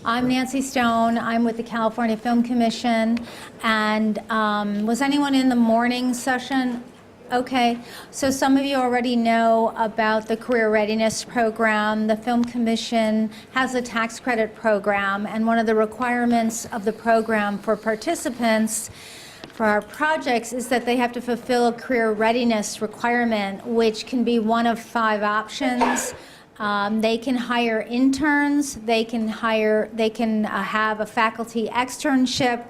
I'm Nancy Stone. I'm with the California Film Commission. And was anyone in the morning session? Okay, so some of you already know about the Career Readiness Program. The Film Commission has a tax credit program, and one of the requirements of the program for participants for our projects is that they have to fulfill a career readiness requirement, which can be one of 5 options. They can hire interns, they can have a faculty externship,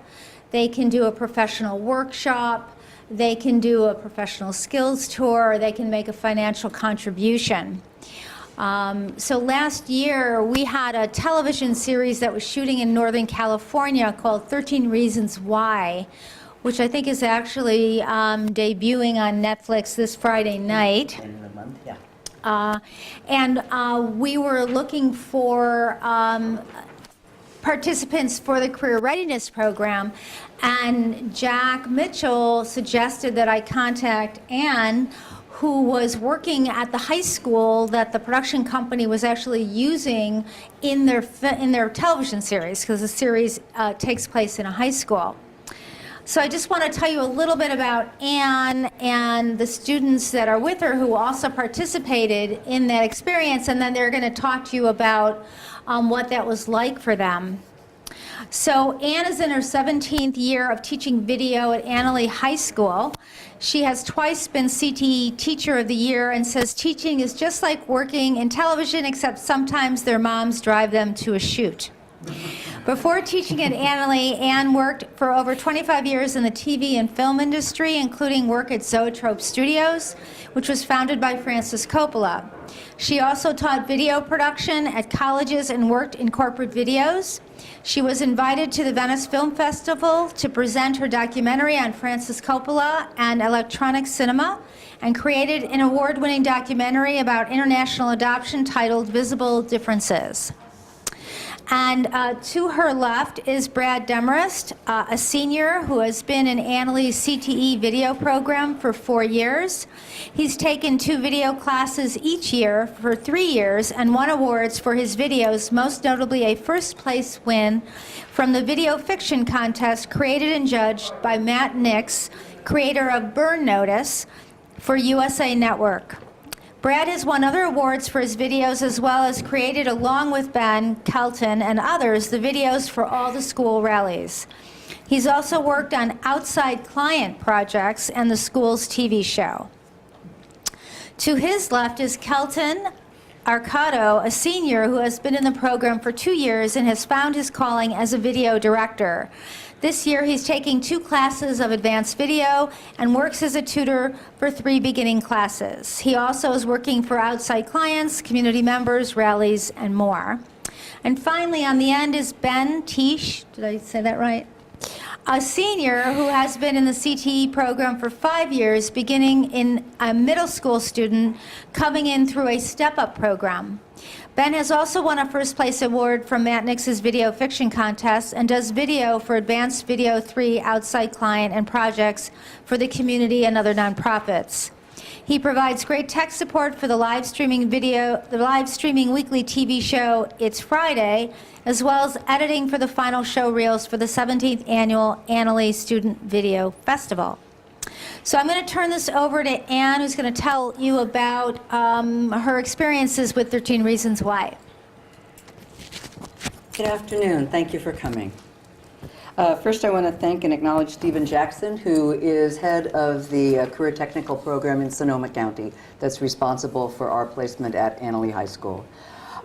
they can do a professional workshop, they can do a professional skills tour, or they can make a financial contribution. So last year we had a television series that was shooting in Northern California called 13 Reasons Why, which I think is actually debuting on Netflix this Friday night. End of the month, yeah. We were looking for participants for the Career Readiness Program, and Jack Mitchell suggested that I contact Anne, who was working at the high school that the production company was actually using in their television series, because the series takes place in a high school. So I just want to tell you a little bit about Anne and the students that are with her who also participated in that experience, and then they're going to talk to you about what that was like for them. So Anne is in her 17th year of teaching video at Annalee High School. She has twice been CTE Teacher of the Year and says teaching is just like working in television, except sometimes their moms drive them to a shoot. Before teaching at Annalee, Anne worked for over 25 years in the TV and film industry, including work at Zoetrope Studios, which was founded by Francis Coppola. She also taught video production at colleges and worked in corporate videos. She was invited to the Venice Film Festival to present her documentary on Francis Coppola and electronic cinema, and created an award-winning documentary about international adoption titled Visible Differences. And to her left is Brad Demarest, a senior who has been in Annalee's CTE video program for 4 years. He's taken 2 video classes each year for 3 years and won awards for his videos, most notably a first-place win from the video fiction contest created and judged by Matt Nix, creator of Burn Notice, for USA Network. Brad has won other awards for his videos, as well as created, along with Ben Kelton and others, the videos for all the school rallies. He's also worked on outside client projects and the school's TV show. To his left is Kelton Arcado, a senior who has been in the program for 2 years and has found his calling as a video director. This year, he's taking 2 classes of advanced video and works as a tutor for 3 beginning classes. He also is working for outside clients, community members, rallies, and more. And finally, on the end is Ben Tisch, did I say that right? A senior who has been in the CTE program for 5 years, beginning in a middle school student, coming in through a step-up program. Ben has also won a first-place award from Matt Nix's video fiction contest and does video for Advanced Video 3 outside client and projects for the community and other nonprofits. He provides great tech support for the live streaming weekly TV show It's Friday, as well as editing for the final show reels for the 17th annual Annalee Student Video Festival. So I'm going to turn this over to Anne, who's going to tell you about her experiences with 13 Reasons Why. Good afternoon. Thank you for coming. First, I want to thank and acknowledge Stephen Jackson, who is head of the Career Technical Program in Sonoma County that's responsible for our placement at Annalee High School.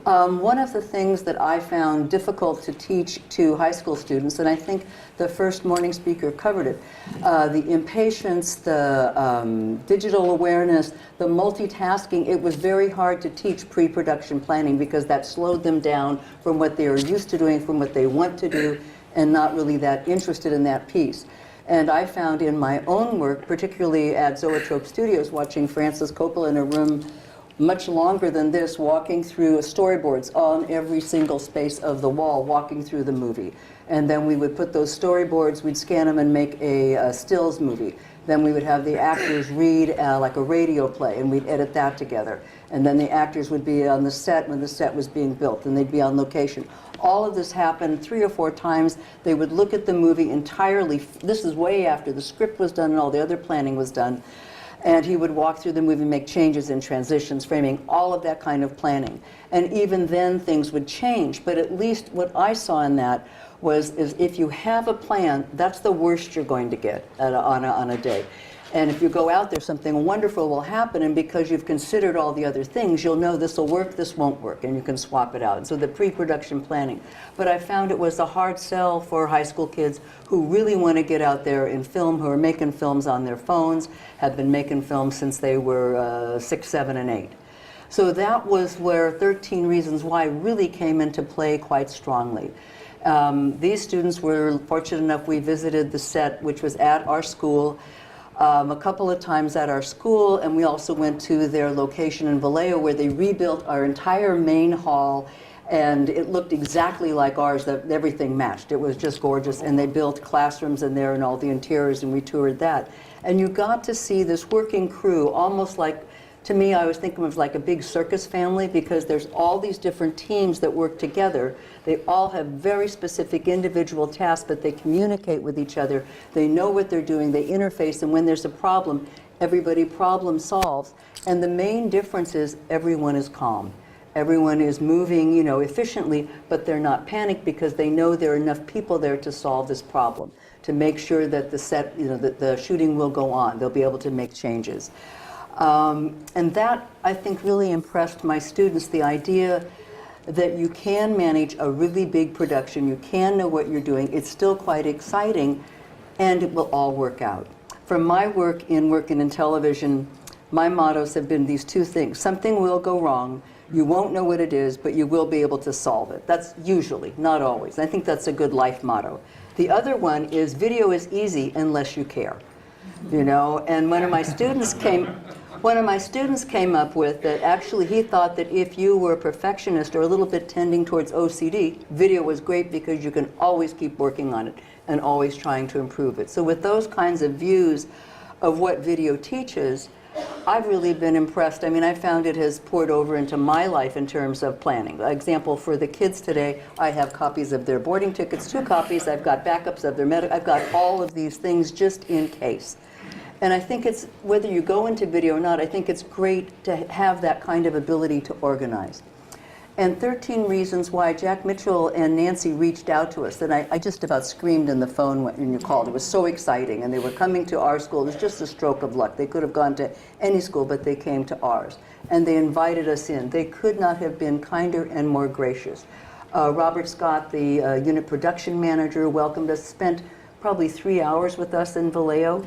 One of the things that I found difficult to teach to high school students, and I think the first morning speaker covered it, the impatience, the digital awareness, the multitasking, it was very hard to teach pre-production planning because that slowed them down from what they are used to doing, from what they want to do, and not really that interested in that piece. And I found in my own work, particularly at Zoetrope Studios, watching Francis Coppola in a room much longer than this, walking through storyboards on every single space of the wall, walking through the movie. And then we would put those storyboards, we'd scan them and make a stills movie. Then we would have the actors read like a radio play, and we'd edit that together. And then the actors would be on the set when the set was being built, and they'd be on location. All of this happened 3 or 4 times. They would look at the movie entirely. This is way after the script was done and all the other planning was done. And he would walk through the movie, make changes and transitions, framing, all of that kind of planning. And even then, things would change. But at least what I saw in that is if you have a plan, that's the worst you're going to get on a day. And if you go out there, something wonderful will happen, and because you've considered all the other things, you'll know this will work, this won't work, and you can swap it out. And so the pre-production planning. But I found it was a hard sell for high school kids who really want to get out there in film, who are making films on their phones, have been making films since they were 6, 7, and 8. So that was where 13 Reasons Why really came into play quite strongly. These students were fortunate enough, we visited the set, which was at our school, a couple of times at our school, and we also went to their location in Vallejo where they rebuilt our entire main hall, and it looked exactly like ours, that everything matched. It was just gorgeous, and they built classrooms in there and all the interiors, and we toured that. And you got to see this working crew, almost like, to me, I was thinking of like a big circus family, because there's all these different teams that work together. They all have very specific individual tasks, but they communicate with each other. They know what they're doing, they interface, and when there's a problem, everybody problem solves. And the main difference is everyone is calm. Everyone is moving, you know, efficiently, but they're not panicked because they know there are enough people there to solve this problem, to make sure that the set, you know, that the shooting will go on. They'll be able to make changes. And that, I think, really impressed my students, the idea that you can manage a really big production, you can know what you're doing, it's still quite exciting, and it will all work out. From my working in television, my mottos have been these 2 things. Something will go wrong, you won't know what it is, but you will be able to solve it. That's usually, not always. I think that's a good life motto. The other one is video is easy unless you care. You know, and one of my students came up with that actually he thought that if you were a perfectionist or a little bit tending towards OCD, video was great because you can always keep working on it and always trying to improve it. So with those kinds of views of what video teaches, I've really been impressed. I mean, I found it has poured over into my life in terms of planning. Example, for the kids today, I have copies of their boarding tickets, 2 copies, I've got backups of their medical, I've got all of these things just in case. And I think it's, whether you go into video or not, I think it's great to have that kind of ability to organize. And 13 Reasons Why, Jack Mitchell and Nancy reached out to us, and I just about screamed in the phone when you called. It was so exciting, and they were coming to our school. It was just a stroke of luck. They could have gone to any school, but they came to ours. And they invited us in. They could not have been kinder and more gracious. Robert Scott, the unit production manager, welcomed us, spent probably 3 hours with us in Vallejo,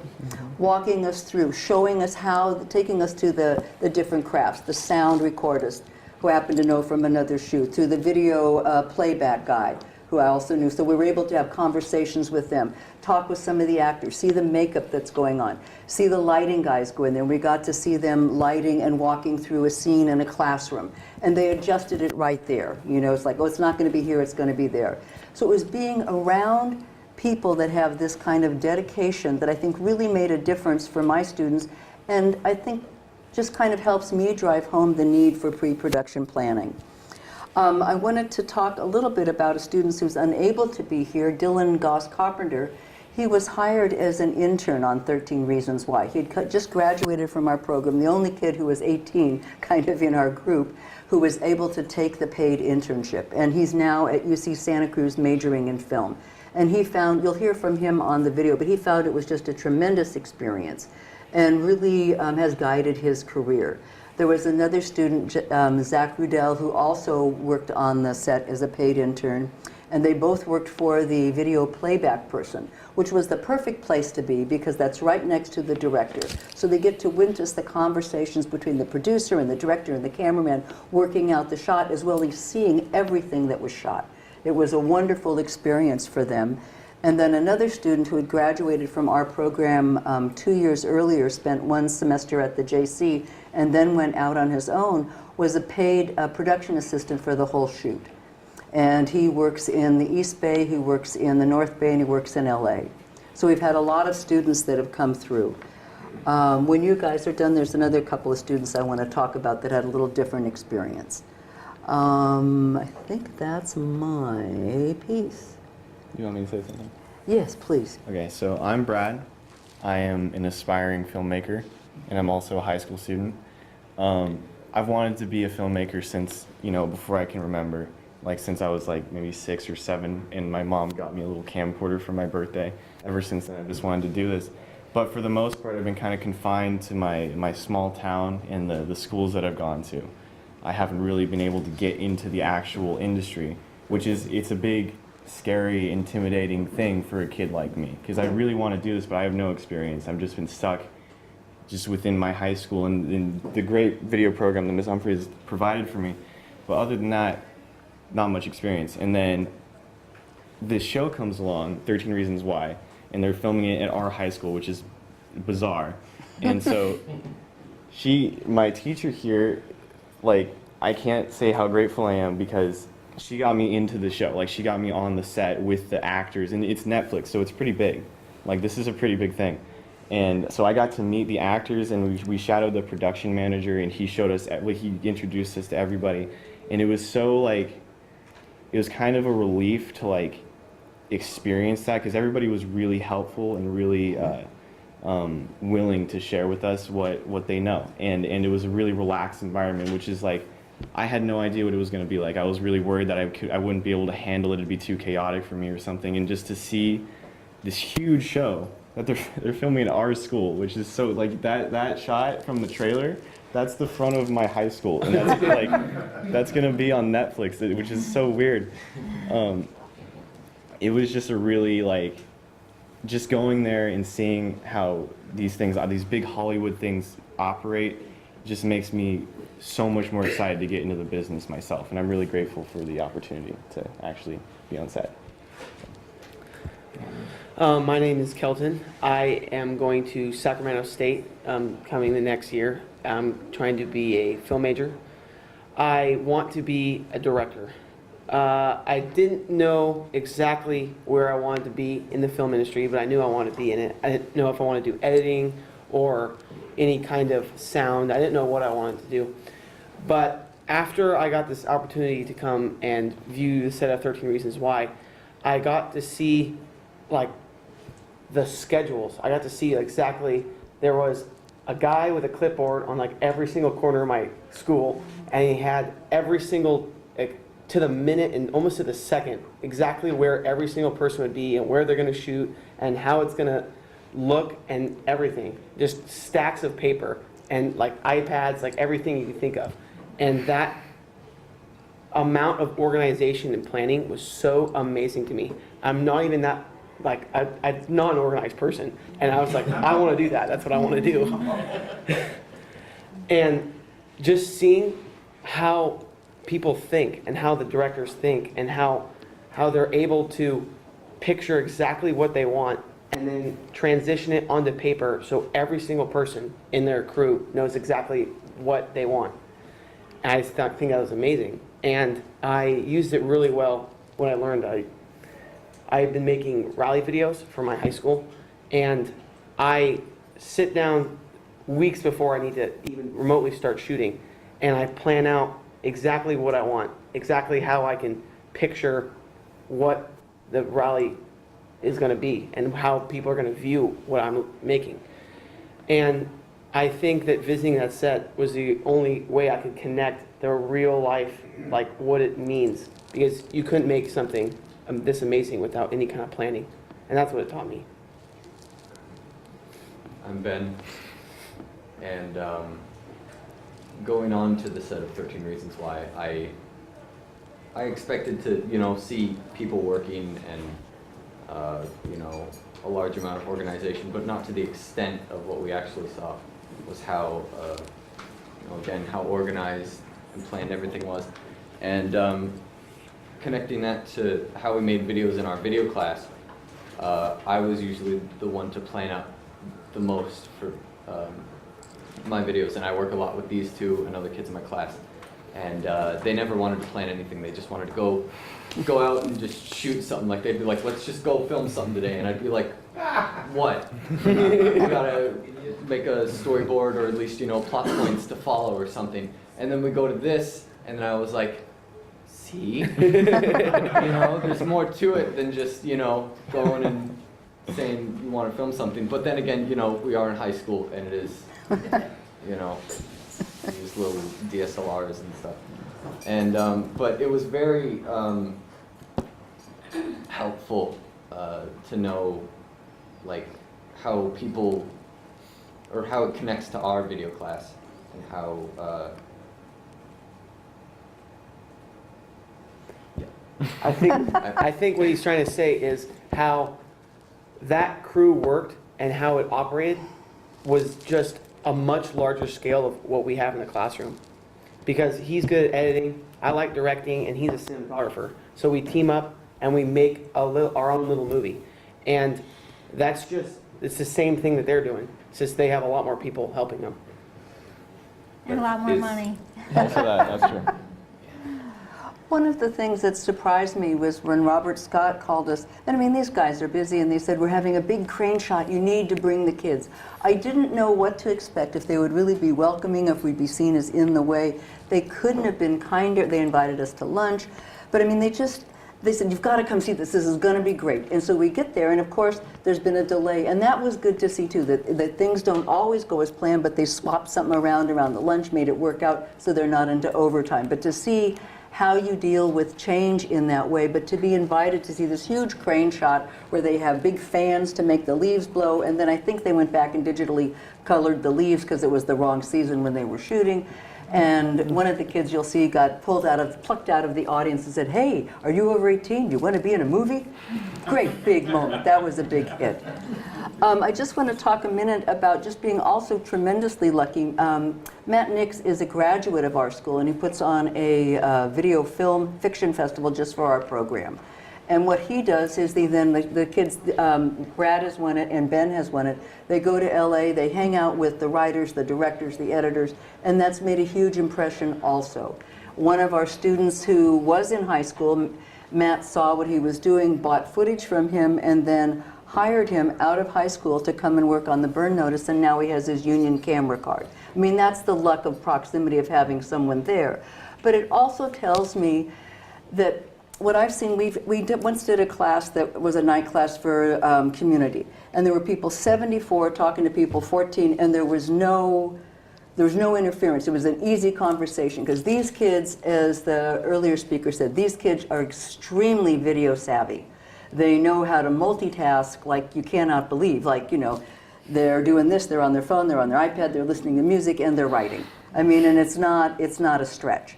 walking us through, showing us how, taking us to the different crafts, the sound recordist, who happened to know from another shoot, to the video playback guy, who I also knew. So we were able to have conversations with them, talk with some of the actors, see the makeup that's going on, see the lighting guys go in there. We got to see them lighting and walking through a scene in a classroom. And they adjusted it right there. You know, it's like, oh, it's not going to be here, it's going to be there. So it was being around people that have this kind of dedication that I think really made a difference for my students, and I think just kind of helps me drive home the need for pre-production planning. I wanted to talk a little bit about a student who's unable to be here, Dylan Goss Carpenter. He was hired as an intern on 13 Reasons Why. He had just graduated from our program, the only kid who was 18 kind of in our group who was able to take the paid internship. And he's now at UC Santa Cruz majoring in film. And he found, you'll hear from him on the video, but he found it was just a tremendous experience and really has guided his career. There was another student, Zach Rudell, who also worked on the set as a paid intern, and they both worked for the video playback person, which was the perfect place to be because that's right next to the director. So they get to witness the conversations between the producer and the director and the cameraman working out the shot, as well as seeing everything that was shot. It was a wonderful experience for them. And then another student who had graduated from our program 2 years earlier, spent one semester at the JC, and then went out on his own, was a paid production assistant for the whole shoot. And he works in the East Bay, he works in the North Bay, and he works in LA. So we've had a lot of students that have come through. When you guys are done, there's another couple of students I want to talk about that had a little different experience. I think that's my piece. You want me to say something? Yes, please. Okay, so I'm Brad. I am an aspiring filmmaker, and I'm also a high school student. I've wanted to be a filmmaker since, before I can remember. Like since I was like maybe 6 or 7, and my mom got me a little camcorder for my birthday. Ever since then, I just wanted to do this. But for the most part, I've been kind of confined to my small town and the schools that I've gone to. I haven't really been able to get into the actual industry, it's a big, scary, intimidating thing for a kid like me. Because I really want to do this, but I have no experience. I've just been stuck just within my high school and the great video program that Ms. Humphreys provided for me. But other than that, not much experience. And then this show comes along, 13 Reasons Why, and they're filming it at our high school, which is bizarre. And so my teacher here, like, I can't say how grateful I am because she got me into the show. Like, she got me on the set with the actors, and it's Netflix, so it's pretty big. Like, this is a pretty big thing. And so I got to meet the actors, and we shadowed the production manager, and he introduced us to everybody. And it was so, like, it was kind of a relief to, like, experience that, because everybody was really helpful and really willing to share with us what they know. And it was a really relaxed environment, which is like, I had no idea what it was going to be like. I was really worried that I wouldn't be able to handle it. It'd be too chaotic for me or something. And just to see this huge show that they're filming at our school, which is so, like, that shot from the trailer, that's the front of my high school, and that's like that's gonna be on Netflix, which is so weird. It was just a really, like, just going there and seeing how these big Hollywood things operate just makes me so much more excited to get into the business myself, and I'm really grateful for the opportunity to actually be on set. My name is Kelton. I am going to Sacramento State coming the next year. I'm trying to be a film major. I want to be a director. I didn't know exactly where I wanted to be in the film industry, but I knew I wanted to be in it. I didn't know if I wanted to do editing or any kind of sound. I didn't know what I wanted to do. But after I got this opportunity to come and view the set of 13 Reasons Why, I got to see, like, the schedules. I got to see exactly, there was a guy with a clipboard on, like, every single corner of my school, and he had every single, like, to the minute and almost to the second, exactly where every single person would be and where they're going to shoot and how it's going to look and everything. Just stacks of paper and, like, iPads, like everything you can think of. And that amount of organization and planning was so amazing to me. I'm not even that, like, I'm not an organized person. And I was like, I want to do that. That's what I want to do. And just seeing how people think and how the directors think and how they're able to picture exactly what they want and then transition it onto paper so every single person in their crew knows exactly what they want. And I just think that was amazing. And I used it really well when I learned. I've been making rally videos for my high school, and I sit down weeks before I need to even remotely start shooting, and I plan out exactly what I want, exactly how I can picture what the rally is going to be and how people are going to view what I'm making. And I think that visiting that set was the only way I could connect the real life, like what it means, because you couldn't make something this amazing without any kind of planning, and that's what it taught me. I'm Ben, and going on to the set of 13 Reasons Why, I expected to, see people working and, a large amount of organization, but not to the extent of what we actually saw. Was how, again, how organized and planned everything was, and connecting that to how we made videos in our video class. I was usually the one to plan out the most for my videos, and I work a lot with these two and other kids in my class. And they never wanted to plan anything. They just wanted to go out and just shoot something. Like they'd be like, let's just go film something today. And I'd be like, what? You gotta make a storyboard or at least, plot points to follow or something. And then we go to this, and then I was like, see? There's more to it than just, going and saying you want to film something. But then again, we are in high school, and it is, these little DSLRs and stuff. And, but it was very helpful to know, like, how people, or how it connects to our video class, and how, I think what he's trying to say is how that crew worked and how it operated was just a much larger scale of what we have in the classroom. Because he's good at editing, I like directing, and he's a cinematographer. So we team up and we make our own little movie. And it's the same thing that they're doing. It's just they have a lot more people helping them. And a lot more money. Also that's true. One of the things that surprised me was when Robert Scott called us, and I mean, these guys are busy, and they said, we're having a big crane shot, you need to bring the kids. I didn't know what to expect, if they would really be welcoming, if we'd be seen as in the way. They couldn't have been kinder. They invited us to lunch, but I mean, they said, you've got to come see this is going to be great. And so we get there, and of course, there's been a delay, and that was good to see too, that things don't always go as planned, but they swapped something around the lunch, made it work out, so they're not into overtime. But to see how you deal with change in that way, but to be invited to see this huge crane shot where they have big fans to make the leaves blow, and then I think they went back and digitally colored the leaves because it was the wrong season when they were shooting. And one of the kids you'll see got plucked out of the audience and said, hey, are you over 18? Do you want to be in a movie? Great big moment. That was a big hit. I just want to talk a minute about just being also tremendously lucky. Matt Nix is a graduate of our school, and he puts on a video film fiction festival just for our program. And what he does is the kids, Brad has won it and Ben has won it, they go to LA, they hang out with the writers, the directors, the editors, and that's made a huge impression also. One of our students who was in high school, Matt saw what he was doing, bought footage from him, and then hired him out of high school to come and work on the burn notice, and now he has his union camera card. I mean, that's the luck of proximity of having someone there. But it also tells me that what I've seen, once did a class that was a night class for community, and there were people 74 talking to people 14, and there was no interference. It was an easy conversation, because these kids, as the earlier speaker said, these kids are extremely video savvy. They know how to multitask like you cannot believe. Like, they're doing this, they're on their phone, they're on their iPad, they're listening to music, and they're writing. I mean, and it's not a stretch.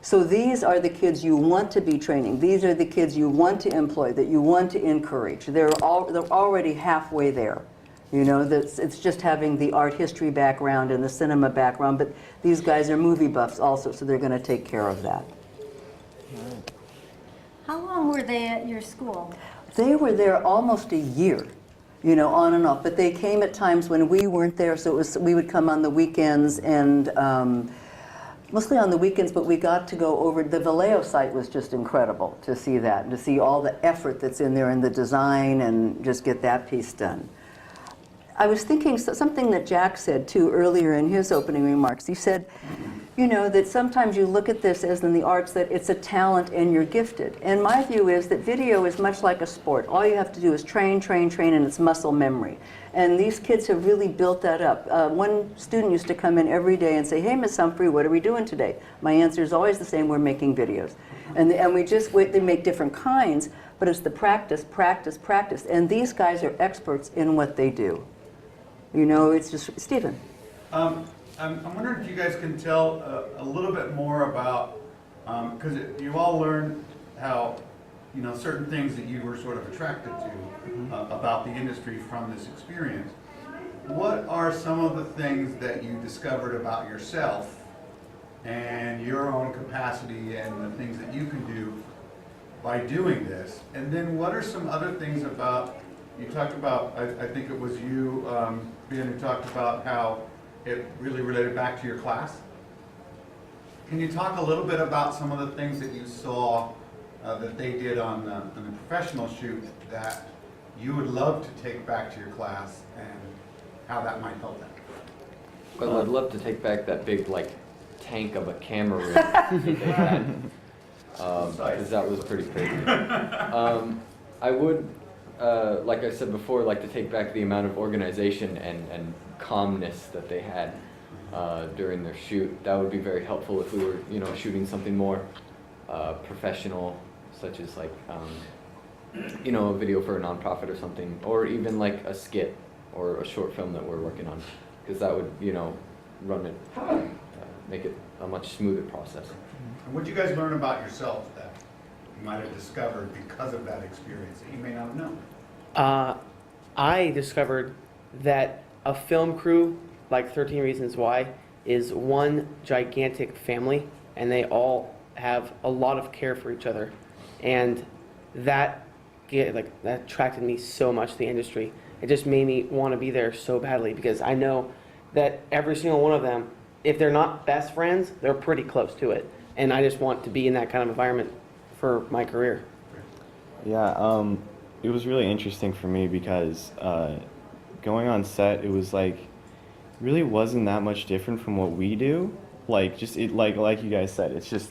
So these are the kids you want to be training. These are the kids you want to employ, that you want to encourage. They're already halfway there. It's just having the art history background and the cinema background, but these guys are movie buffs also, so they're going to take care of that. How long were they at your school? They were there almost a year, on and off. But they came at times when we weren't there, so we would come on the weekends, and mostly on the weekends, but we got to go over. The Vallejo site was just incredible to see that, and to see all the effort that's in there and the design, and just get that piece done. I was thinking something that Jack said too earlier in his opening remarks. He said, that sometimes you look at this as in the arts, that it's a talent and you're gifted. And my view is that video is much like a sport. All you have to do is train, and it's muscle memory. And these kids have really built that up. One student used to come in every day and say, hey, Miss Humphrey, what are we doing today? My answer is always the same, we're making videos. And they make different kinds, but it's the practice. And these guys are experts in what they do. It's just, Stephen. I'm wondering if you guys can tell a little bit more about, because you all learned how, certain things that you were sort of attracted to about the industry from this experience. What are some of the things that you discovered about yourself and your own capacity and the things that you can do by doing this? And then what are some other things about you talked about, I think it was you, Ben, who talked about how it really related back to your class. Can you talk a little bit about some of the things that you saw that they did on the professional shoot that you would love to take back to your class and how that might help them? Well, I'd love to take back that big, like, tank of a camera rig that they had, because that was pretty crazy. I would, like I said before, like to take back the amount of organization and calmness that they had during their shoot. That would be very helpful if we were, you know, shooting something more professional, such as like, you know, a video for a nonprofit or something, or even like a skit or a short film that we're working on, because that would, you know, run it, make it a much smoother process. And what did you guys learn about yourselves that you might have discovered because of that experience that you may not have known? I discovered that a film crew like 13 Reasons Why is one gigantic family, and they all have a lot of care for each other, and that attracted me so much to the industry. It just made me want to be there so badly, because I know that every single one of them, if they're not best friends, they're pretty close to it, and I just want to be in that kind of environment for my career. Yeah, it was really interesting for me because going on set, it was like really wasn't that much different from what we do. Like just it like you guys said, it's just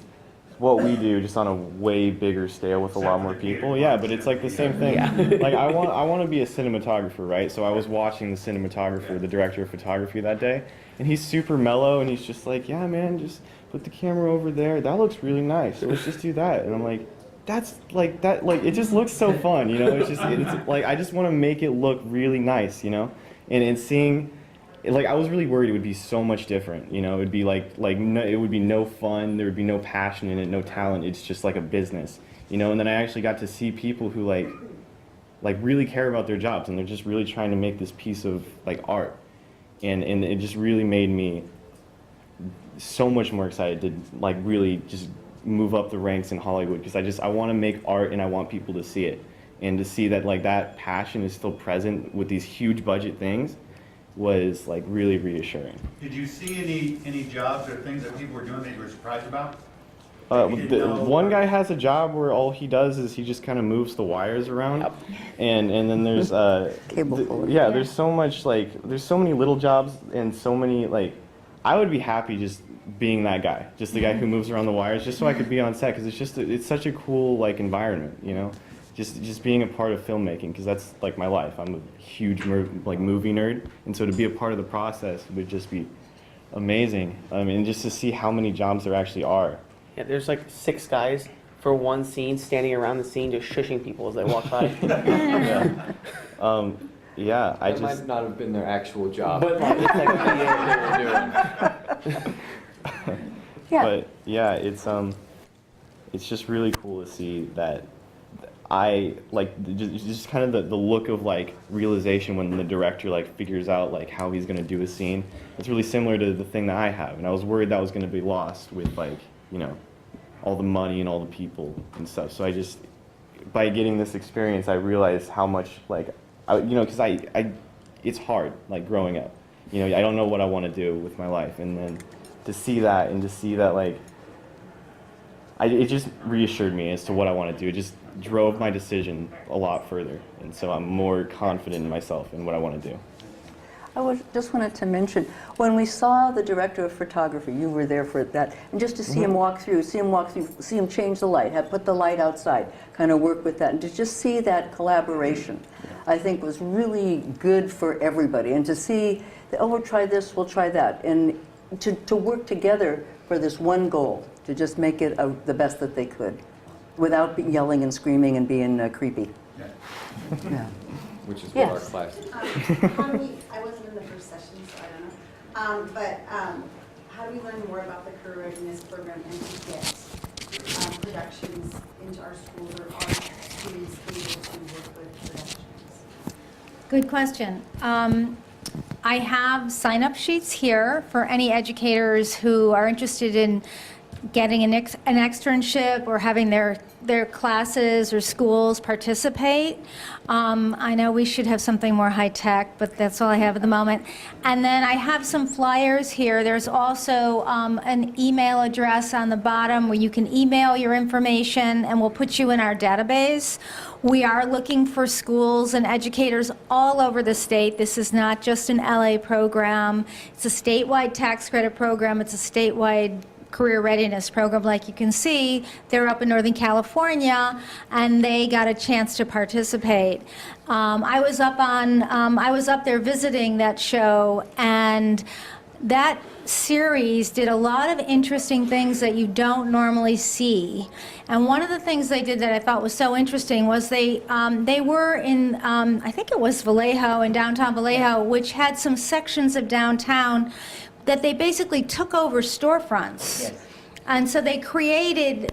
what we do, just on a way bigger scale with a lot more people. Yeah, but it's like the same thing. Yeah. Like I want to be a cinematographer, right? So I was watching the cinematographer, the director of photography that day, and he's super mellow, and he's just like, yeah, man, just put the camera over there. That looks really nice. So let's just do that. And I'm like, that's like that. Like it just looks so fun, you know. It's like I just want to make it look really nice, you know. And seeing. Like I was really worried it would be so much different, you know. It would be it would be no fun. There would be no passion in it, no talent. It's just like a business, you know. And then I actually got to see people who like really care about their jobs, and they're just really trying to make this piece of like art, and it just really made me so much more excited to like really just move up the ranks in Hollywood, because I want to make art and I want people to see it, and to see that like that passion is still present with these huge budget things was like really reassuring. Did you see any jobs or things that people were doing that you were surprised about? One guy has a job where all he does is he just kind of moves the wires around. Yep. and then there's Cable puller. yeah, there's so much there's so many little jobs, and so many I would be happy just being that guy, just the guy who moves around the wires, just so I could be on set, because it's such a cool environment, you know. Just being a part of filmmaking, because that's like my life. I'm a huge movie nerd, and so to be a part of the process would just be amazing. I mean, just to see how many jobs there actually are. Yeah, there's like 6 guys for one scene, standing around the scene, just shushing people as they walk by. Yeah. Yeah, I That just might not have been their actual job. But like, it's like They were doing. Yeah. But yeah, it's just really cool to see that. I just kind of the look of realization when the director figures out how he's going to do a scene. It's really similar to the thing that I have, and I was worried that was going to be lost with all the money and all the people and stuff. So I just, by getting this experience, I realized how much because it's hard growing up. I don't know what I want to do with my life, and then to see that it just reassured me as to what I want to do. It just drove my decision a lot further, and so I'm more confident in myself and what I want to do. Just wanted to mention, when we saw the director of photography, you were there for that, and just to see him walk through, see him change the light, put the light outside, kind of work with that, and to just see that collaboration, I think was really good for everybody. And to see, we'll try this, we'll try that, and to work together for this one goal, to just make it the best that they could, without yelling and screaming and being creepy. Yeah. Which is Yes. what our class is. I wasn't in the first session, so I don't know. But how do we learn more about the career readiness program and to get productions into our schools, or are students able to work with productions? Good question. I have sign-up sheets here for any educators who are interested in getting an externship or having their classes or schools participate. I know we should have something more high-tech, but that's all I have at the moment. And then I have some flyers here. There's also an email address on the bottom where you can email your information, and we'll put you in our database. We are looking for schools and educators all over the state. This is not just an LA program. It's a statewide tax credit program. It's a statewide career readiness program. Like you can see, they're up in Northern California, and they got a chance to participate. I was up there visiting that show, and that series did a lot of interesting things that you don't normally see. And one of the things they did that I thought was so interesting was they were in, I think it was Vallejo, in downtown Vallejo, which had some sections of downtown that they basically took over storefronts. Yes. And so they created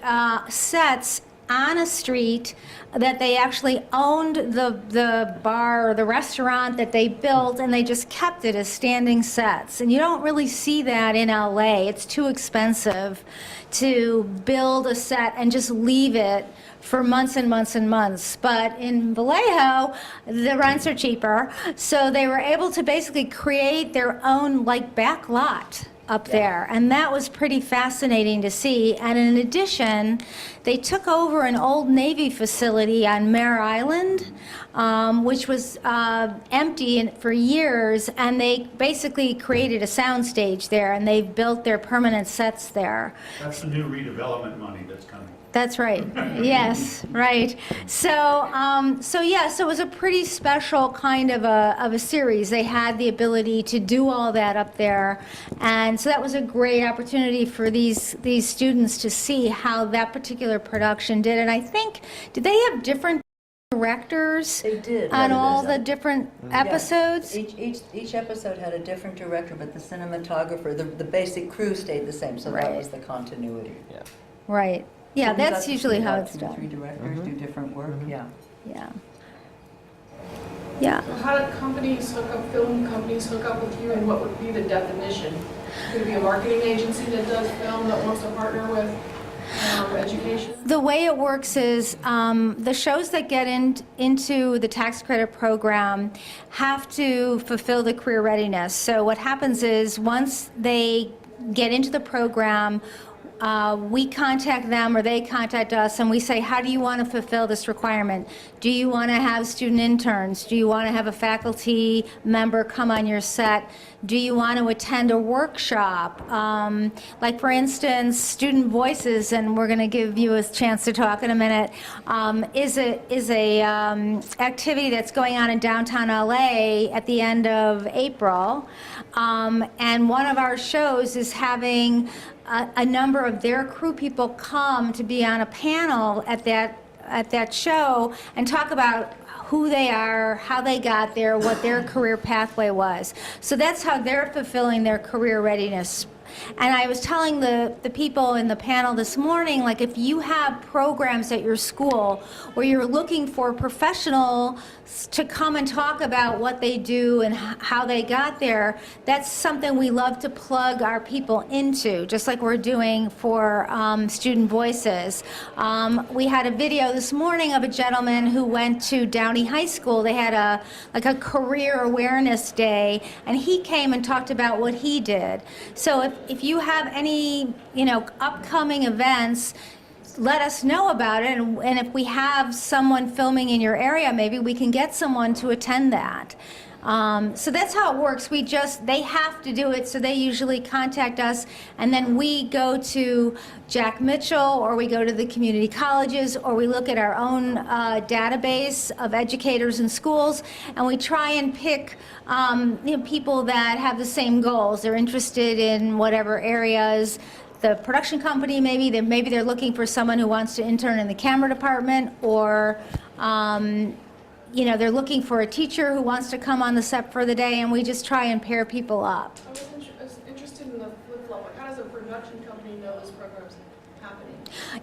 sets on a street that they actually owned the bar or the restaurant that they built, and they just kept it as standing sets. And you don't really see that in LA. It's too expensive to build a set and just leave it for months and months and months. But in Vallejo, the rents are cheaper, so they were able to basically create their own like back lot up there, and that was pretty fascinating to see. And in addition, they took over an old Navy facility on Mare Island, which was empty for years, and they basically created a soundstage there, and they've built their permanent sets there. That's the new redevelopment money that's coming. That's right. Yes, right. So it was a pretty special kind of a series. They had the ability to do all that up there, and so that was a great opportunity for these students to see how that particular production did. And I think, did they have different directors? They did. On all the different episodes? Each episode had a different director, but the cinematographer, the basic crew stayed the same, so that Right. was the continuity. Yeah. Right. Yeah, So we got that's to usually see how about it's 2 or 3 done. directors do different work, yeah. Yeah. Yeah. How do companies hook up, film companies hook up with you, and what would be the definition? Could it be a marketing agency that does film that wants to partner with education? The way it works is the shows that get into the tax credit program have to fulfill the career readiness. So what happens is once they get into the program, we contact them or they contact us, and we say, how do you want to fulfill this requirement? Do you want to have student interns? Do you want to have a faculty member come on your set? Do you want to attend a workshop? Like for instance, Student Voices, and we're going to give you a chance to talk in a minute, is a activity that's going on in downtown LA at the end of April. And one of our shows is having a number of their crew people come to be on a panel at that show and talk about who they are, how they got there, what their career pathway was. So that's how they're fulfilling their career readiness. And I was telling the people in the panel this morning, like if you have programs at your school where you're looking for professionals to come and talk about what they do and how they got there, that's something we love to plug our people into, just like we're doing for Student Voices. We had a video this morning of a gentleman who went to Downey High School. They had a career awareness day, and he came and talked about what he did. So if you have any, upcoming events, let us know about it, and if we have someone filming in your area, maybe we can get someone to attend that. So that's how it works. They have to do it, so they usually contact us, and then we go to Jack Mitchell, or we go to the community colleges, or we look at our own database of educators and schools, and we try and pick people that have the same goals. They're interested in whatever areas. The production company, maybe they're looking for someone who wants to intern in the camera department, or they're looking for a teacher who wants to come on the set for the day, and we just try and pair people up. I was interested in the flip-flop. Like, how does a production company know this program's happening?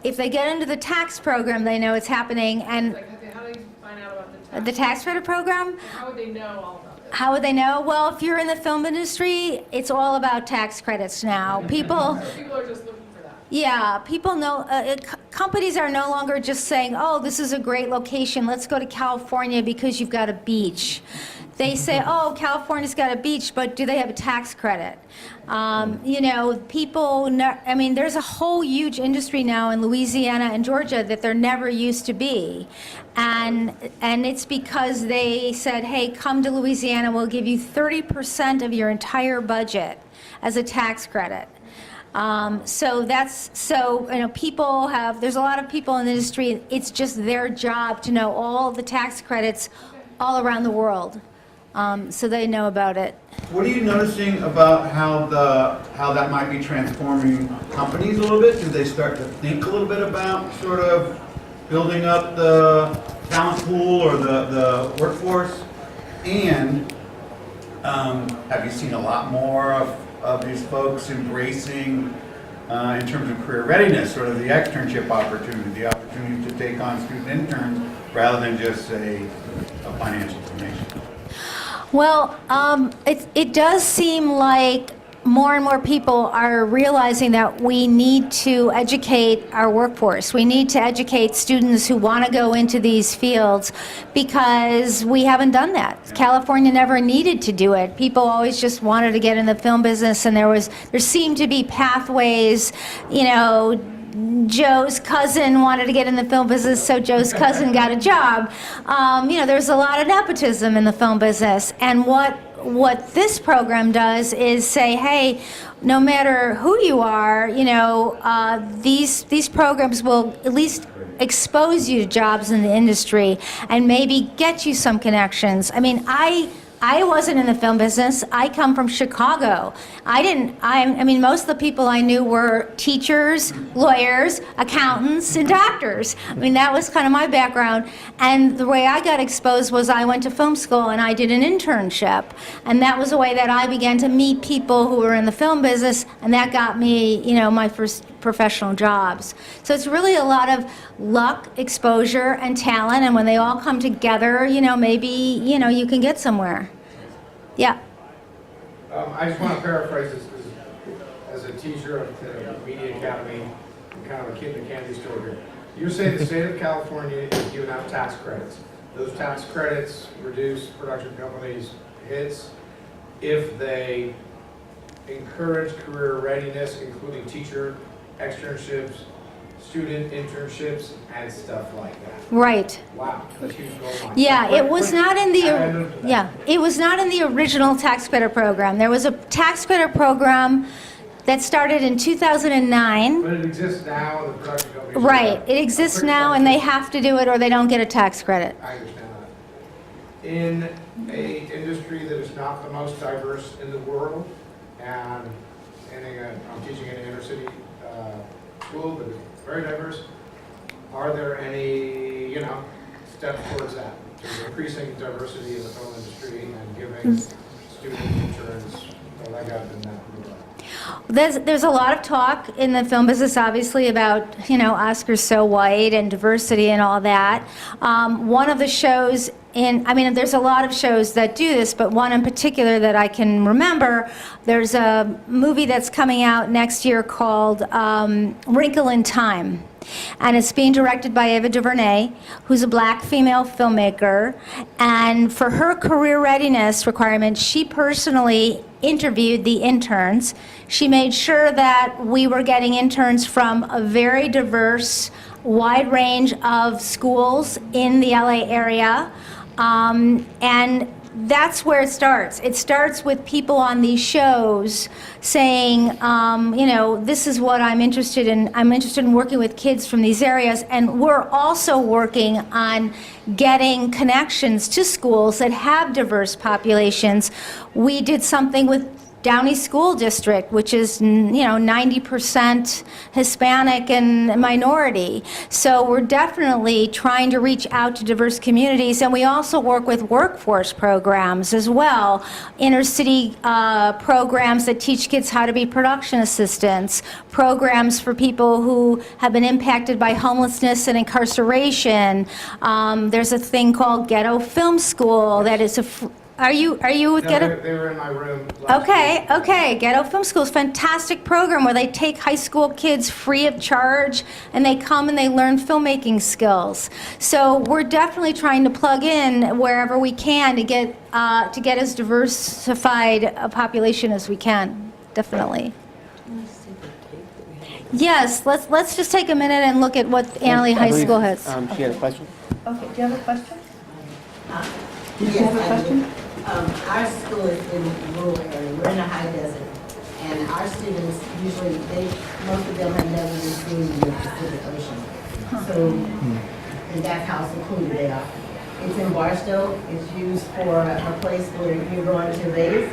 If they get into the tax program, they know it's happening, and Like, how do you find out about the tax credit program, How would they know all about this? how would they know? Well, if you're in the film industry, it's all about tax credits now. People People are just looking for that. Yeah, people know, companies are no longer just saying, oh, this is a great location, let's go to California because you've got a beach. They say, oh, California's got a beach, but do they have a tax credit? You know, people, I mean, there's a whole huge industry now in Louisiana and Georgia that there never used to be. And it's because they said, hey, come to Louisiana, we'll give you 30% of your entire budget as a tax credit. So you know, people have, there's a lot of people in the industry, it's just their job to know all the tax credits all around the world. So they know about it. What are you noticing about how that might be transforming companies a little bit? Do they start to think a little bit about sort of building up the talent pool or the workforce? And have you seen a lot more of these folks embracing, in terms of career readiness, sort of the externship opportunity, the opportunity to take on student interns rather than just say a financial donation? Well, it does seem like more and more people are realizing that we need to educate our workforce. We need to educate students who want to go into these fields because we haven't done that. California never needed to do it. People always just wanted to get in the film business, and there seemed to be pathways, you know. Joe's cousin wanted to get in the film business, so Joe's cousin got a job. You know, there's a lot of nepotism in the film business, and what this program does is say, hey, no matter who you are, you know, these programs will at least expose you to jobs in the industry and maybe get you some connections. I mean, I wasn't in the film business. I come from Chicago. I mean, most of the people I knew were teachers, lawyers, accountants, and doctors. I mean, that was kind of my background. And the way I got exposed was I went to film school and I did an internship. And that was a way that I began to meet people who were in the film business, and that got me, you know, my first professional jobs. So it's really a lot of luck, exposure, and talent, and when they all come together, you know, maybe, you know, you can get somewhere. Yeah. I just want to paraphrase this because as a teacher of the Media Academy, I'm kind of a kid in a candy store here. You're saying the state of California is giving out tax credits. Those tax credits reduce production companies' hits if they encourage career readiness, including teacher externships, student internships, and stuff like that. Right. Wow, that's huge goal line. Yeah, it was not in the it was not in the original tax credit program. There was a tax credit program that started in 2009. But it exists now, and the production companies. Right, it exists now, and they have to do it or they don't get a tax credit. I understand that. In a industry that is not the most diverse in the world, and I'm teaching in an inner city school that is very diverse, are there any, you know, steps towards that? To increasing diversity in the film industry and giving student interns a leg up in that regard? There's a lot of talk in the film business, obviously, about, you know, Oscar's so white and diversity and all that. One of the shows I mean, there's a lot of shows that do this, but one in particular that I can remember, there's a movie that's coming out next year called Wrinkle in Time. And it's being directed by Ava DuVernay, who's a black female filmmaker. And for her career readiness requirement, she personally interviewed the interns. She made sure that we were getting interns from a very diverse, wide range of schools in the LA area. And that's where it starts. It starts with people on these shows saying, you know, this is what I'm interested in. I'm interested in working with kids from these areas. And we're also working on getting connections to schools that have diverse populations. We did something with Downey School District, which is, you know, 90% Hispanic and minority. So we're definitely trying to reach out to diverse communities, and we also work with workforce programs as well, inner city programs that teach kids how to be production assistants, programs for people who have been impacted by homelessness and incarceration. There's a thing called Ghetto Film School that is Are you with No, Ghetto? they were in my room last Okay, week. okay. Ghetto Film School is a fantastic program where they take high school kids free of charge and they come and they learn filmmaking skills. So we're definitely trying to plug in wherever we can to get as diversified a population as we can. Definitely. Yes, let's just take a minute and look at what Annalee High School has. She had a question? Okay, do you have a question? Do you have a question? Our school is in a rural area, we're in a high desert, and our students usually, most of them have never been seen in the Pacific Ocean. So, and that's how secluded they are. It's in Barstow, it's used for a place where you're going to race,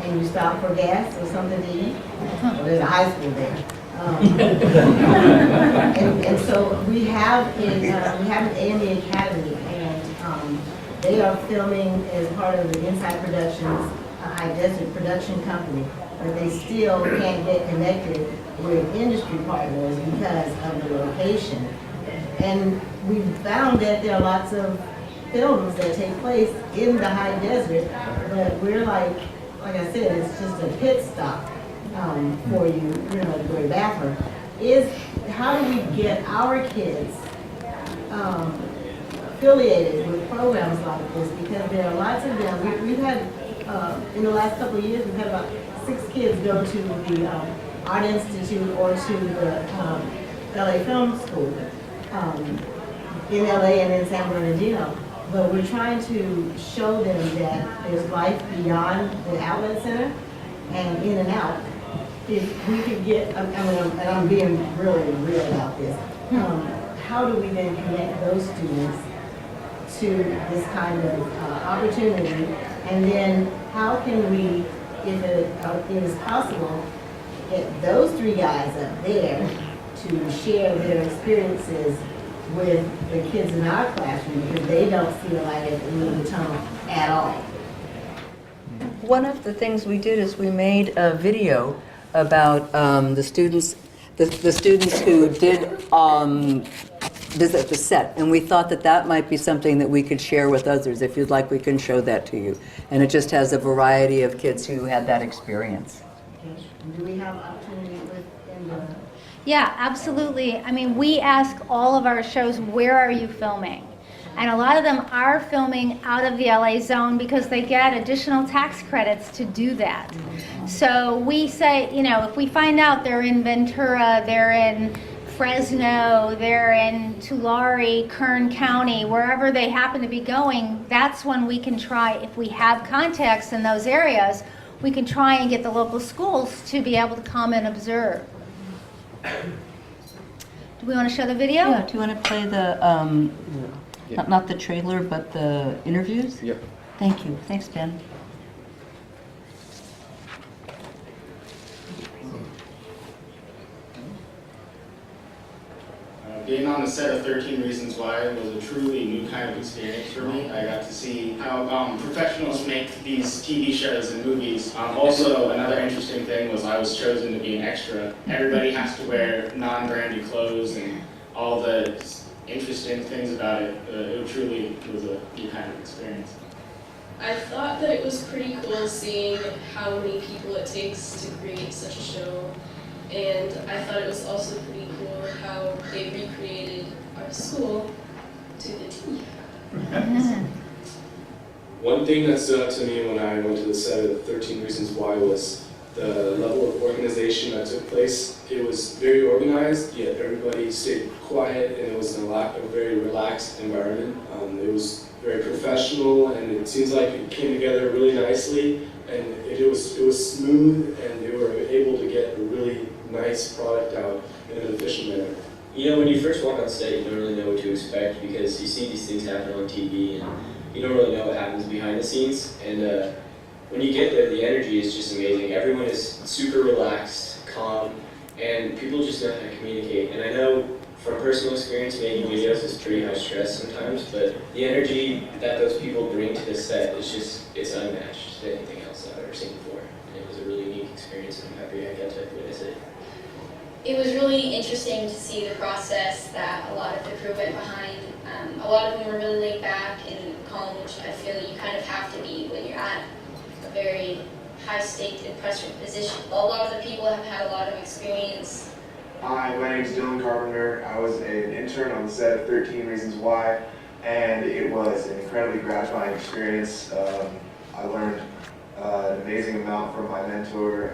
and you stop for gas or something to eat. Well, there's a high school there. And so we have an AME Academy, and they are filming as part of the Inside Productions, High Desert production company, but they still can't get connected with industry partners because of the location. And we found that there are lots of films that take place in the high desert, but we're like I said, it's just a pit stop for you, to go to the bathroom. How do we get our kids affiliated with programs like this? Because there are lots of them. We've had, in the last couple of years, we've had about 6 kids go to the Art Institute or to the LA Film School in LA and in San Bernardino. But we're trying to show them that there's life beyond the outlet center and in and out. If we could get, and I'm being really real about this, how do we then connect those students to this kind of opportunity? And then how can we, if it is possible, get those 3 guys up there to share their experiences with the kids in our classroom, because they don't see a light at the end of the tunnel at all. One of the things we did is we made a video about the students who did visit the set, and we thought that might be something that we could share with others. If you'd like, we can show that to you. And it just has a variety of kids who had that experience. Okay. Do we have opportunity within the? Yeah, absolutely. I mean, we ask all of our shows, where are you filming? And a lot of them are filming out of the LA zone because they get additional tax credits to do that. So we say, if we find out they're in Ventura, they're in Fresno, they're in Tulare, Kern County, wherever they happen to be going, that's when we can try, if we have contacts in those areas, we can try and get the local schools to be able to come and observe. Do we want to show the video? Yeah, do you want to play the, not the trailer, but the interviews? Yep. Thank you. Thanks, Ben. Being on the set of 13 Reasons Why was a truly new kind of experience for me. I got to see how professionals make these TV shows and movies. Also, another interesting thing was I was chosen to be an extra. Everybody has to wear non-branded clothes and all the interesting things about it. It truly was a new kind of experience. I thought that it was pretty cool seeing how many people it takes to create such a show. And I thought it was also pretty cool how they recreated our school to the T. One thing that stood out to me when I went to the set of 13 Reasons Why was the level of organization that took place. It was very organized, yet everybody stayed quiet, and it was a very relaxed environment. It was very professional, and it seems like it came together really nicely, and it was smooth, and they were able to get a really nice product out in an efficient manner. When you first walk on set, you don't really know what to expect because you see these things happen on TV and you don't really know what happens behind the scenes. And when you get there, the energy is just amazing. Everyone is super relaxed, calm, and people just know how to communicate. And I know from personal experience, making videos is pretty high stress sometimes, but the energy that those people bring to the set is it's unmatched to anything else I've ever seen before. And it was a really unique experience, and I'm happy I got to witness it. It was really interesting to see the process that a lot of the crew went behind. A lot of them were really laid back and calm, which I feel that you kind of have to be when you're at a very high-staked and pressure position. A lot of the people have had a lot of experience. Hi, my name is Dylan Carpenter. I was an intern on the set of 13 Reasons Why, and it was an incredibly gratifying experience. I learned an amazing amount from my mentor,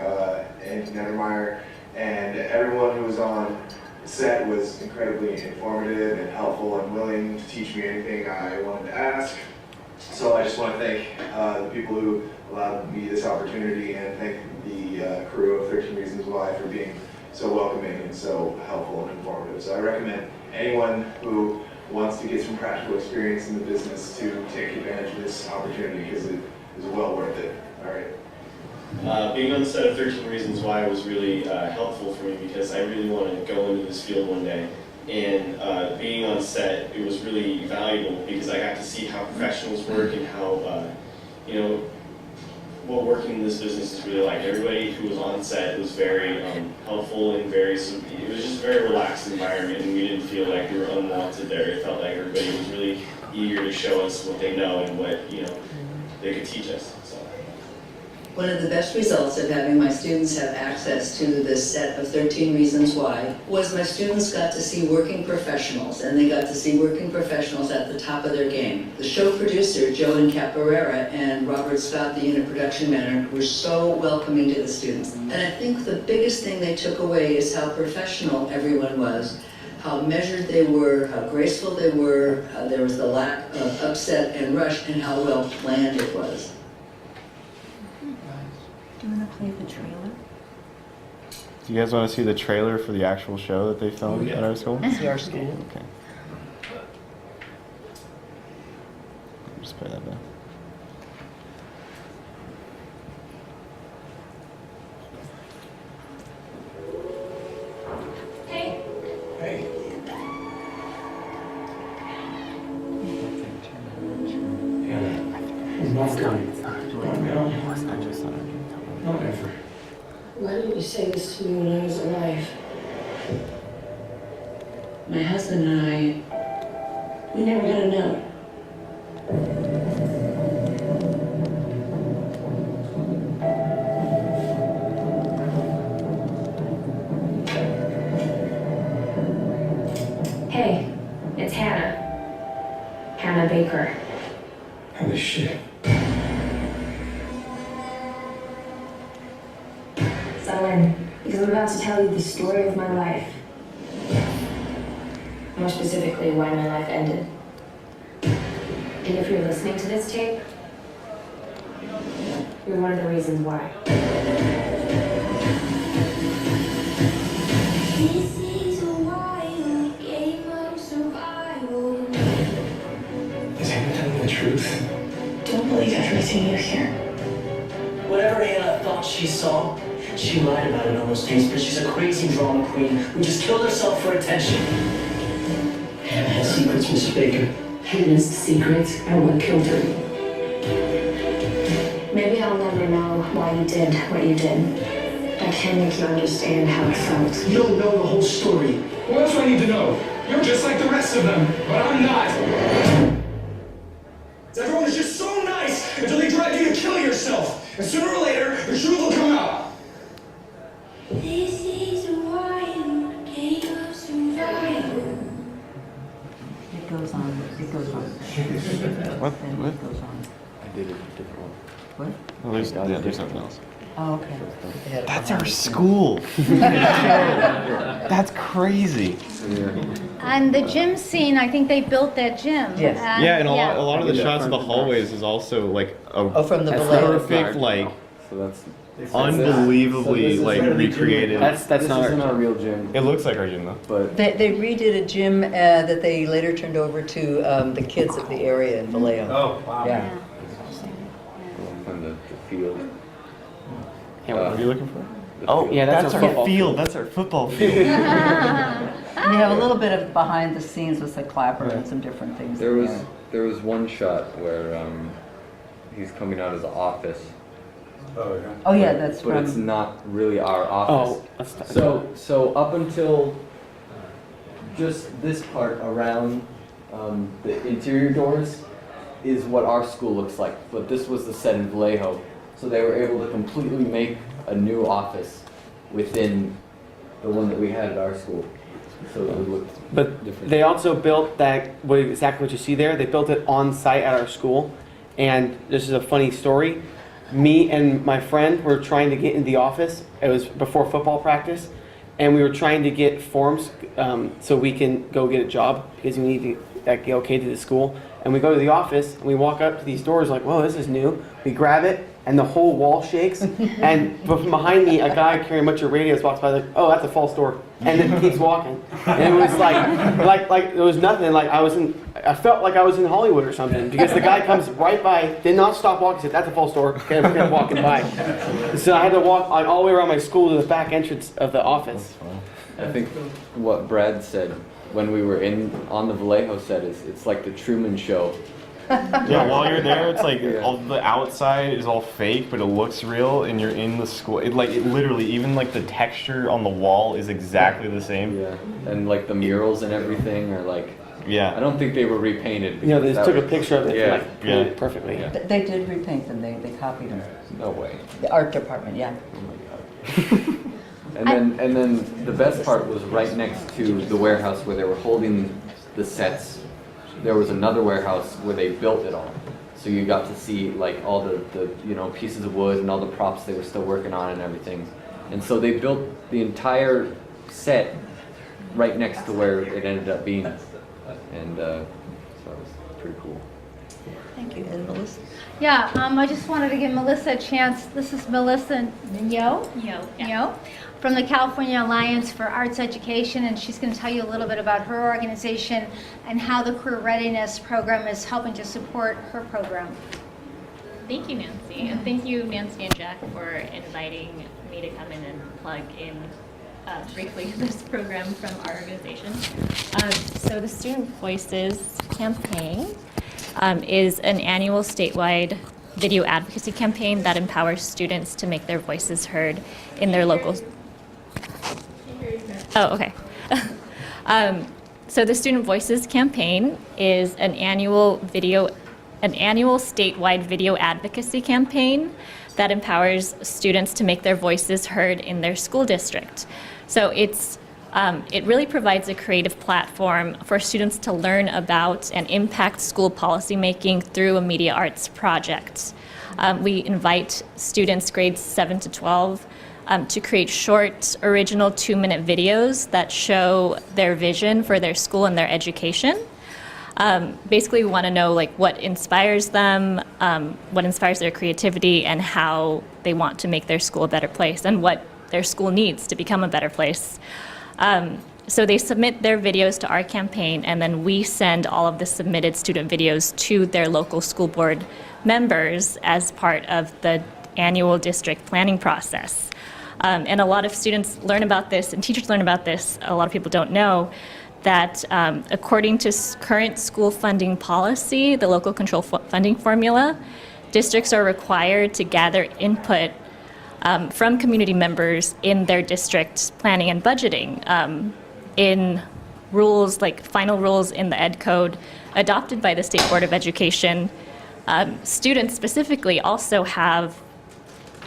Andy Nettermeyer, and everyone who was on the set was incredibly informative and helpful and willing to teach me anything I wanted to ask. So I just want to thank the people who allowed me this opportunity, and thank the crew of 13 Reasons Why for being so welcoming and so helpful and informative. So I recommend anyone who wants to get some practical experience in the business to take advantage of this opportunity, because it is well worth it. All right. Being on the set of 13 Reasons Why was really helpful for me, because I really want to go into this field one day. And being on set, it was really valuable because I got to see how professionals work and how, you know, what working in this business is really like. Everybody who was on set was very helpful and it was just a very relaxed environment, and we didn't feel like we were unwanted there. It felt like everybody was really eager to show us what they know and what, you know, they could teach us. So. One of the best results of having my students have access to this set of 13 Reasons Why was my students got to see working professionals, and they got to see working professionals at the top of their game. The show producer, Joan Caparera, and Robert Scott, the unit production manager, were so welcoming to the students. And I think the biggest thing they took away is how professional everyone was, how measured they were, how graceful they were, how there was the lack of upset and rush, and how well planned it was. Do you want to play the trailer? Do you guys want to see the trailer for the actual show that they filmed at our school? See our school. Okay. Just play that back. Hey. Hey. Why didn't you say this to me when I was alive? My husband and I, we never got a note. Hey, it's Hannah. Hannah Baker. Holy shit. Settle in, because I'm about to tell you the story of my life. More specifically, why my life ended. And if you're listening to this tape, you're one of the reasons why. This is a wild game of survival. Is Hannah telling the truth? Don't believe everything you hear. Whatever Hannah thought she saw, she lied about it on those tapes, but she's a crazy drama queen who just killed herself for attention. Hannah has secrets, Mrs. Baker. Hannah's secrets are what killed her. Maybe I'll never know why you did what you did. I can't make you understand how it felt. You don't know the whole story. What else do I need to know? You're just like the rest of them, but I'm not. Everyone is just so nice until they drive you to kill yourself. And sooner or later, the truth will come out. This is a wild game of survival. It goes on. It goes on. What? And What? it goes on. I did a different one. What? Oh, there's something else. Oh, okay. That's our school. That's crazy. And the gym scene, I think they built that gym. Yes. Yeah, and a lot of the shots of the hallways is also like a from the ballet. perfect, like So that's unbelievably like recreated. This isn't our real gym, It looks like our gym though. but They redid a gym that they later turned over to the kids of the area in Vallejo. Oh, wow. Yeah. from the field. What are you looking for? Oh, yeah, that's our football field. That's our football field. And they have a little bit of behind the scenes with the clapper and some different things. There was one shot where he's coming out of the office. Oh, yeah. Oh yeah, that's But from. it's not really our office. Oh, So up until just this part around the interior doors, is what our school looks like, but this was the set in Vallejo. So they were able to completely make a new office within the one that we had at our school. So it looked But different. they also built that, exactly what you see there, they built it on site at our school. And this is a funny story. Me and my friend were trying to get into the office. It was before football practice. And we were trying to get forms so we can go get a job because we need to get okay to the school. And we go to the office and we walk up to these doors like, whoa, this is new. We grab it and the whole wall shakes. And from behind me, a guy carrying a bunch of radios walks by like, oh, that's a false door. And then keeps walking. And it was like it was nothing. Like I felt like I was in Hollywood or something because the guy comes right by, did not stop walking, said, that's a false door, kept walking by. So I had to walk all the way around my school to the back entrance of the office. I think what Brad said when we were on the Vallejo set is it's like the Truman Show. Yeah, while you're there, it's like all the outside is all fake, but it looks real, and you're in the school. It literally, even like the texture on the wall is exactly the same. Yeah, and like the murals and everything are like. Yeah. I don't think they were repainted. You know, they took a picture of it, Yeah. like painted it perfectly. Yeah. They did repaint them, they copied them. No way. The art department, yeah. And then the best part was right next to the warehouse where they were holding the sets. There was another warehouse where they built it all. So you got to see like all the pieces of wood and all the props they were still working on and everything. And so they built the entire set right next to where it ended up being. And so it was pretty cool. Thank you. And Melissa? Yeah, I just wanted to give Melissa a chance. This is Melissa Yo from the California Alliance for Arts Education, and she's going to tell you a little bit about her organization and how the Career Readiness program is helping to support her program. Thank you, Nancy, and thank you, Nancy and Jack, for inviting me to come in and plug in briefly this program from our organization. So the Student Voices campaign is an annual statewide video advocacy campaign that empowers students to make their voices heard in their local. Oh, okay. So the Student Voices campaign is an annual statewide video advocacy campaign that empowers students to make their voices heard in their school district. So it really provides a creative platform for students to learn about and impact school policymaking through a media arts project. We invite students grades 7 to 12 to create short, original 2-minute videos that show their vision for their school and their education. Basically, we want to know what inspires them, what inspires their creativity, and how they want to make their school a better place, and what their school needs to become a better place. So they submit their videos to our campaign, and then we send all of the submitted student videos to their local school board members as part of the annual district planning process. And a lot of students learn about this, and teachers learn about this. A lot of people don't know that according to current school funding policy, the local control funding formula, districts are required to gather input from community members in their district planning and budgeting. In rules, like final rules in the Ed Code adopted by the State Board of Education, students specifically also have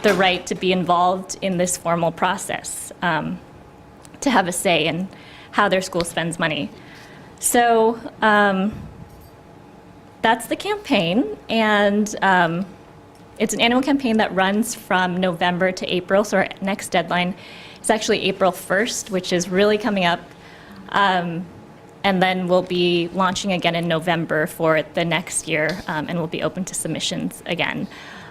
the right to be involved in this formal process, to have a say in how their school spends money. So that's the campaign, and it's an annual campaign that runs from November to April, so our next deadline is actually April 1st, which is really coming up. And then we'll be launching again in November for the next year, and we'll be open to submissions again.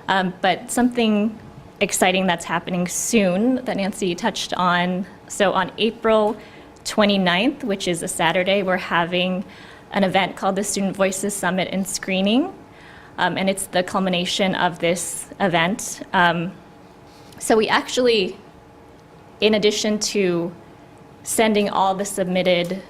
But something exciting that's happening soon that Nancy touched on. So on April 29th, which is a Saturday, we're having an event called the Student Voices Summit and Screening. And it's the culmination of this event. So we actually, in addition to sending all the submitted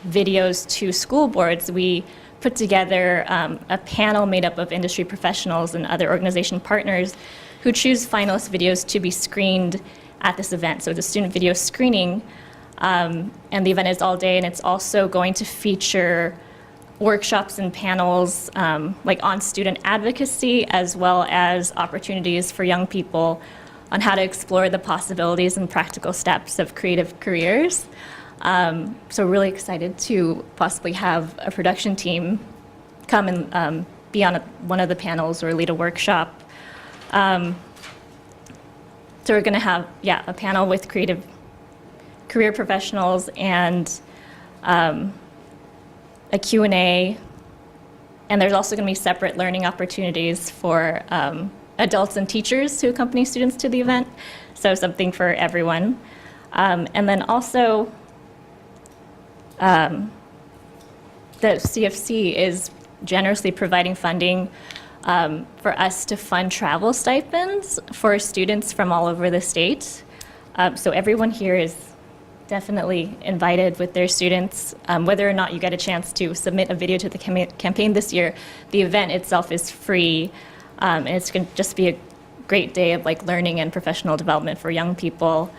videos to school boards, we put together a panel made up of industry professionals and other organization partners who choose finalist videos to be screened at this event. So it's a student video screening, and the event is all day, and it's also going to feature workshops and panels like on student advocacy, as well as opportunities for young people on how to explore the possibilities and practical steps of creative careers. So really excited to possibly have a production team come and be on one of the panels or lead a workshop. So we're going to have, a panel with creative career professionals and a Q&A, and there's also going to be separate learning opportunities for adults and teachers who accompany students to the event, so something for everyone. And then also, the CFC is generously providing funding for us to fund travel stipends for students from all over the state. So everyone here is definitely invited with their students. Whether or not you get a chance to submit a video to the campaign this year, the event itself is free, and it's going to just be a great day of learning and professional development for young people.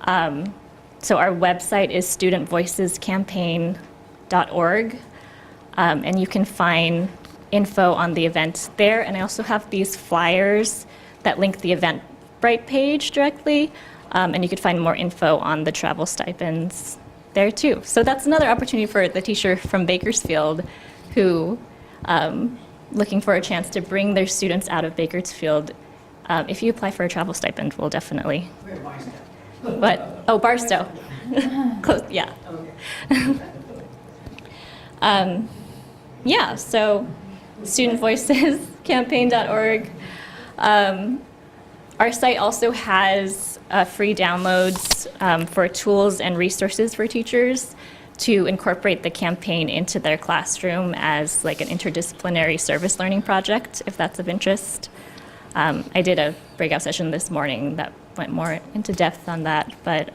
So our website is studentvoicescampaign.org, and you can find info on the event there. And I also have these flyers that link the Eventbrite page directly, and you could find more info on the travel stipends there too. So that's another opportunity for the teacher from Bakersfield who looking for a chance to bring their students out of Bakersfield. If you apply for a travel stipend, we'll definitely. But Barstow. Close, yeah. So studentvoicescampaign.org. Our site also has free downloads for tools and resources for teachers to incorporate the campaign into their classroom as an interdisciplinary service learning project, if that's of interest. I did a breakout session this morning that went more into depth on that, but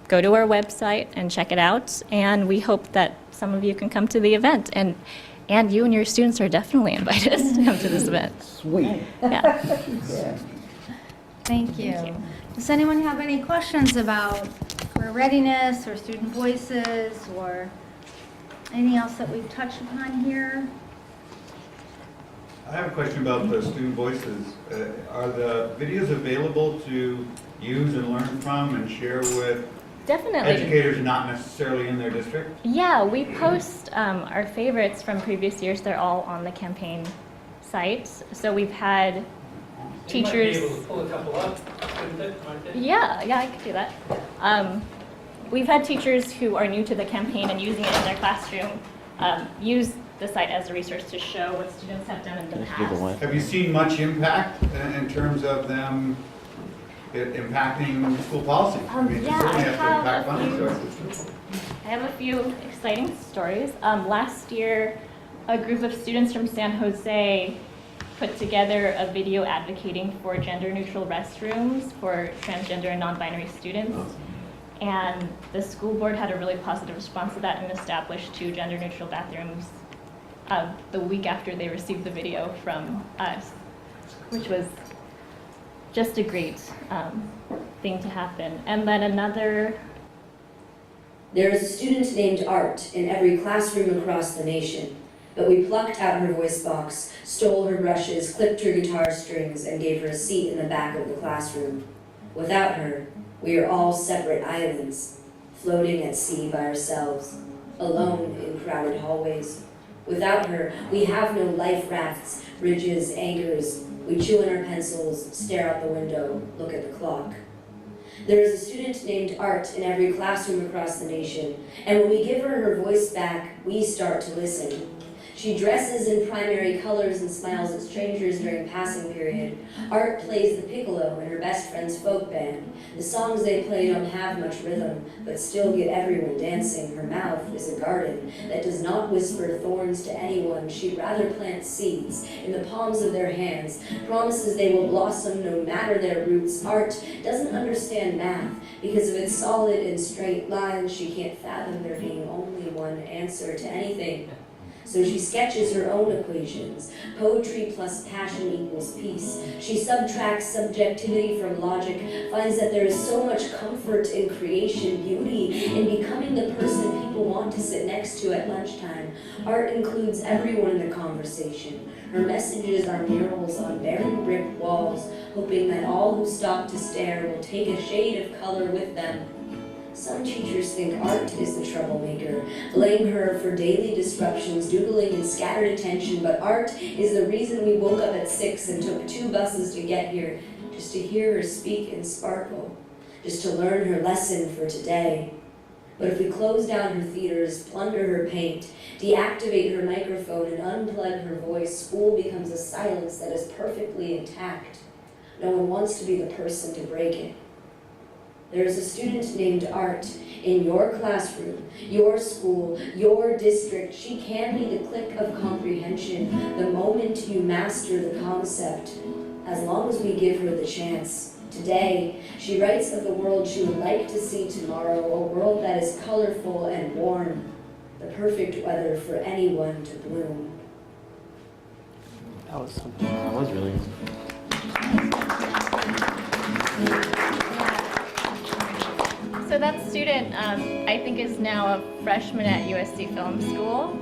go to our website and check it out, and we hope that some of you can come to the event, and you and your students are definitely invited to come to this event. Sweet. Yeah. Thank you. Does anyone have any questions about career readiness or student voices or anything else that we've touched upon here? I have a question about the student voices. Are the videos available to use and learn from and share with Definitely. educators not necessarily in their district? Yeah, we post our favorites from previous years. They're all on the campaign site. So we've had teachers. You might be able to pull a couple up, couldn't it? Yeah, I could do that. We've had teachers who are new to the campaign and using it in their classroom use the site as a resource to show what students have done in the past. Have you seen much impact in terms of them impacting school policy? I have a few exciting stories. Last year, a group of students from San Jose put together a video advocating for gender-neutral restrooms for transgender and non-binary students. And the school board had a really positive response to that and established 2 gender-neutral bathrooms the week after they received the video from us, which was just a great thing to happen. And then another. There is a student named Art in every classroom across the nation, but we plucked out her voice box, stole her brushes, clipped her guitar strings, and gave her a seat in the back of the classroom. Without her, we are all separate islands, floating at sea by ourselves, alone in crowded hallways. Without her, we have no life rafts, bridges, anchors. We chew in our pencils, stare out the window, look at the clock. There is a student named Art in every classroom across the nation, and when we give her her voice back, we start to listen. She dresses in primary colors and smiles at strangers during passing period. Art plays the piccolo in her best friend's folk band. The songs they play don't have much rhythm, but still get everyone dancing. Her mouth is a garden that does not whisper thorns to anyone. She'd rather plant seeds in the palms of their hands, promises they will blossom no matter their roots. Art doesn't understand math because of its solid and straight lines. She can't fathom there being only one answer to anything. So she sketches her own equations. Poetry plus passion equals peace. She subtracts subjectivity from logic, finds that there is so much comfort in creation, beauty, in becoming the person people want to sit next to at lunchtime. Art includes everyone in the conversation. Her messages are murals on very brick walls, hoping that all who stop to stare will take a shade of color with them. Some teachers think art is the troublemaker, blame her for daily disruptions, doodling and scattered attention, but art is the reason we woke up at 6 and took 2 buses to get here, just to hear her speak and sparkle, just to learn her lesson for today. But if we close down her theaters, plunder her paint, deactivate her microphone, and unplug her voice, school becomes a silence that is perfectly intact. No one wants to be the person to break it. There is a student named Art in your classroom, your school, your district. She can be the click of comprehension, the moment you master the concept, as long as we give her the chance. Today, she writes of the world she would like to see tomorrow, a world that is colorful and warm, the perfect weather for anyone to bloom. That was really So that student, I think, is now a freshman at USC Film School.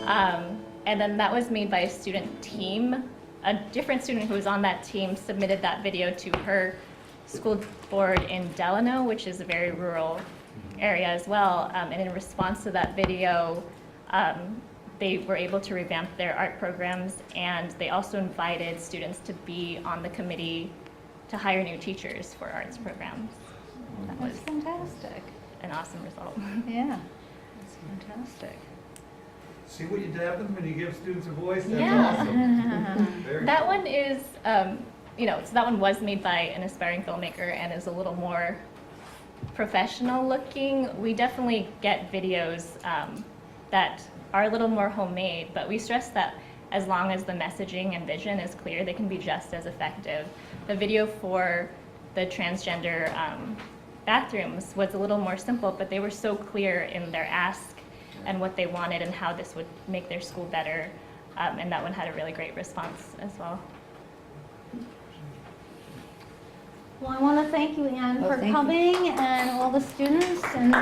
And then that was made by a student team. A different student who was on that team submitted that video to her school board in Delano, which is a very rural area as well. And in response to that video, they were able to revamp their art programs, and they also invited students to be on the committee to hire new teachers for arts programs. That was fantastic. an awesome result. Yeah, that's fantastic. See what you did happen when you give students a voice? That's Yeah. awesome. Very That cool. one is, so that one was made by an aspiring filmmaker and is a little more professional looking. We definitely get videos that are a little more homemade, but we stress that as long as the messaging and vision is clear, they can be just as effective. The video for the transgender bathrooms was a little more simple, but they were so clear in their ask and what they wanted and how this would make their school better. And that one had a really great response as well. Well, I want to thank you, Anne, Oh, for thank you. coming, and all the students. And